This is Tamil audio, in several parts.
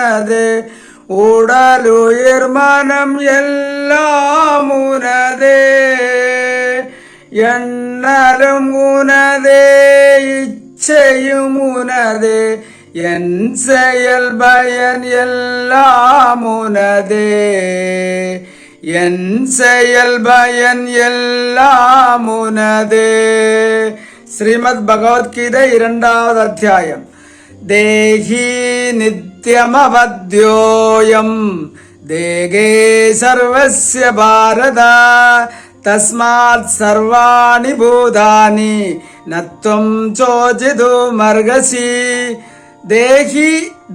உனதே உடலுயிர் மனம் எல்லாம் உனதே எண்ணலும் உனதே இச்சையும் உனதே என் செயல் பயன் எல்லாம் உனதே என் செயல் பயன் எல்லாம் உனதே. ஸ்ரீமத் பகவத்கீதை 2வது அத்தியாயம். தேஹி நித்யமவத்யோயம் தேகே சர்வஸ்ய பாரத தஸ்மாத் சர்வாணி பூதானி நத்வம் சோஜிது மர்கசி. தேஹி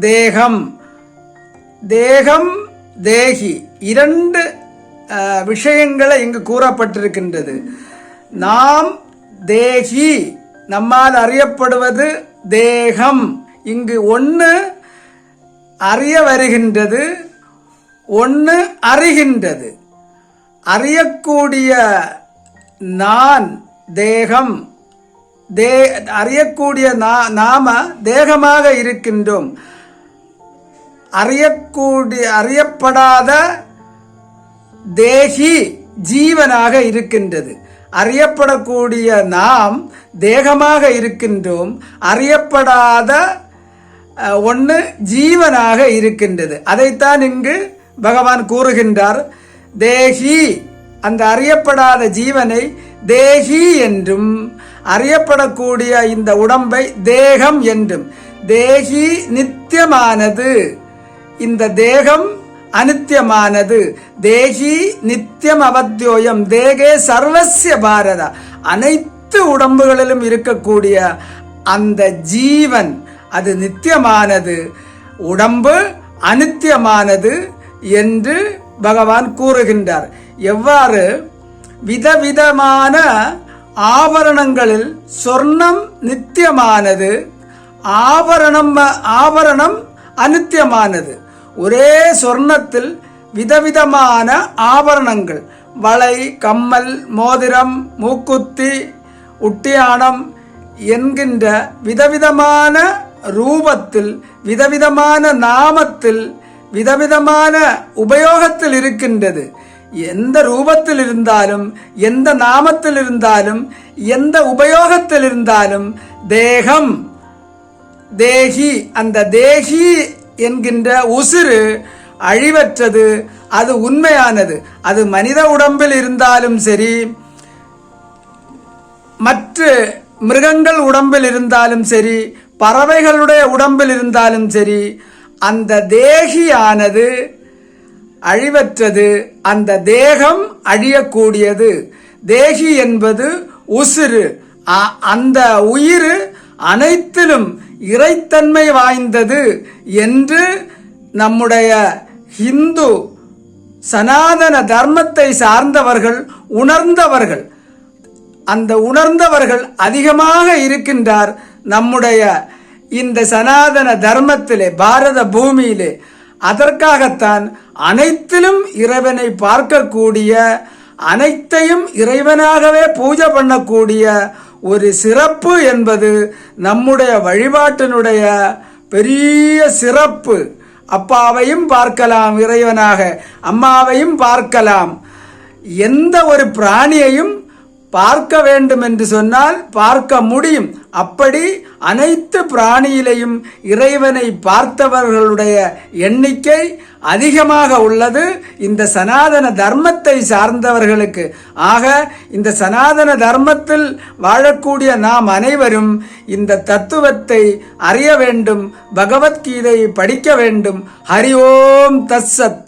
தேகம், தேகம் தேகி 2 விஷயங்களை இங்கு கூறப்பட்டிருக்கின்றது. நாம் தேகி, நம்மால் அறியப்படுவது தேகம். இங்கு ஒன்று அறிய வருகின்றது, ஒன்று அறிகின்றது. அறியக்கூடிய நான் தேகம், அறியக்கூடிய நாம தேகமாக இருக்கின்றோம். அறியப்படாத தேகி ஜீவனாக இருக்கின்றது. அறியப்படக்கூடிய நாம் தேகமாக இருக்கின்றோம். அறியப்படாத ஒன்று ஜீவனாக இருக்கின்றது. அதைத்தான் இங்கு பகவான் கூறுகின்றார். தேகி, அந்த அறியப்படாத ஜீவனை தேகி என்றும், அறியப்படக்கூடிய இந்த உடம்பை தேகம் என்றும். தேகி நித்தியமானது, இந்த தேகம் அனித்தியமானது. தேகி நித்தியம் அவத்யோயம் தேகே சர்வஸ்ய பாரத, அனைத்து உடம்புகளிலும் இருக்கக்கூடிய அந்த ஜீவன் அது நித்தியமானது, உடம்பு அனித்தியமானது என்று பகவான் கூறுகின்றார். எவ்வாறு விதவிதமான ஆபரணங்களில் சொர்ணம் நித்தியமானது, ஆபரணம் அனித்தியமானது. ஒரே சொர்ணத்தில் விதவிதமான ஆபரணங்கள், வளை, கம்மல், மோதிரம், மூக்குத்தி, உட்டியானம் என்கின்ற விதவிதமான ரூபத்தில், விதவிதமான நாமத்தில், விதவிதமான உபயோகத்தில் இருக்கின்றது. எந்த ரூபத்தில் இருந்தாலும், எந்த நாமத்தில் இருந்தாலும், எந்த உபயோகத்தில் இருந்தாலும் தேகம் தேகி, அந்த தேகி என்கின்ற உசிறு அழிவற்றது, அது உண்மையானது. அது மனித உடம்பில் இருந்தாலும் சரி, மற்ற மிருகங்கள் உடம்பில் இருந்தாலும் சரி, பறவைகளுடைய உடம்பில் இருந்தாலும் சரி, அந்த தேகியானது அழிவற்றது. அந்த தேகம் அழியக்கூடியது. தேகி என்பது உசிறு. அந்த உயிர் அனைத்திலும் இறைத்தன்மை வாய்ந்தது என்று நம்முடைய ஹிந்து சனாதன தர்மத்தை சார்ந்தவர்கள் உணர்ந்தவர்கள், அந்த உணர்ந்தவர்கள் அதிகமாக இருக்கின்றார் நம்முடைய இந்த சனாதன தர்மத்திலே, பாரத பூமியிலே. அதற்காகத்தான் அனைத்திலும் இறைவனை பார்க்கக்கூடிய, அனைத்தையும் இறைவனாகவே பூஜை பண்ணக்கூடிய ஒரு சிறப்பு என்பது நம்முடைய வழிபாட்டினுடைய பெரிய சிறப்பு. அப்பாவையும் பார்க்கலாம் இறைவனாக, அம்மாவையும் பார்க்கலாம். எந்த ஒரு பிராணியையும் பார்க்க வேண்டும் என்று சொன்னால் பார்க்க முடியும். அப்படி அனைத்து பிராணியிலையும் இறைவனை பார்த்தவர்களுடைய எண்ணிக்கை அதிகமாக உள்ளது இந்த சனாதன தர்மத்தை சார்ந்தவர்களுக்கு. ஆக இந்த சனாதன தர்மத்தில் வாழக்கூடிய நாம் அனைவரும் இந்த தத்துவத்தை அறிய வேண்டும், பகவத்கீதையை படிக்க வேண்டும். ஹரி ஓம் தத்சத்.